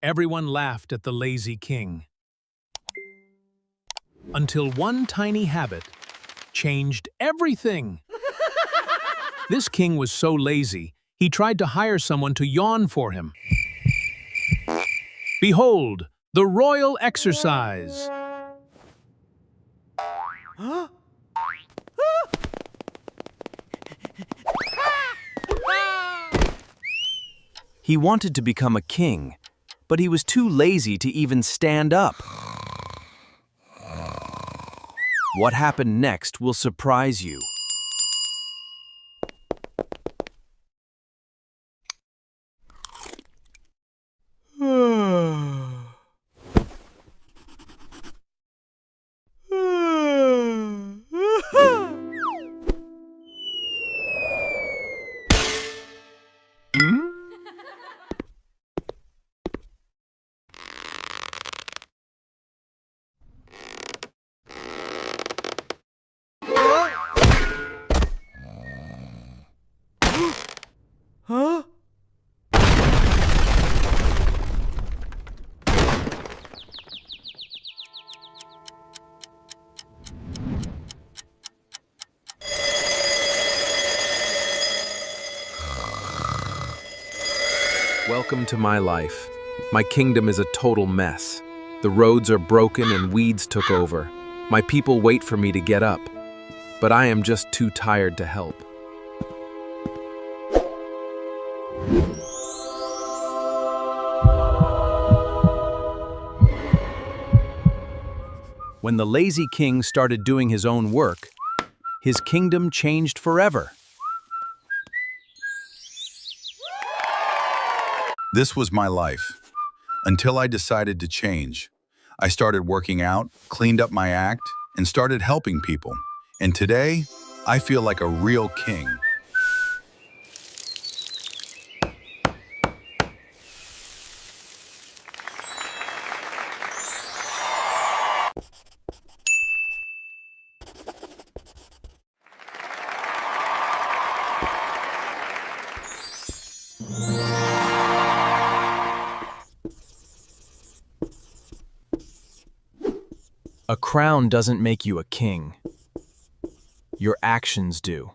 Everyone laughed at the lazy king. Until one tiny habit changed everything. This king was so lazy, he tried to hire someone to yawn for him. Behold, the royal exercise. He wanted to become a king, but he was too lazy to even stand up. What happened next will surprise you. Huh? Welcome to my life. My kingdom is a total mess. The roads are broken and weeds took over. My people wait for me to get up, but I am just too tired to help. When the lazy king started doing his own work, his kingdom changed forever. This was my life, until I decided to change. I started working out, cleaned up my act, and started helping people. And today, I feel like a real king. A crown doesn't make you a king. Your actions do.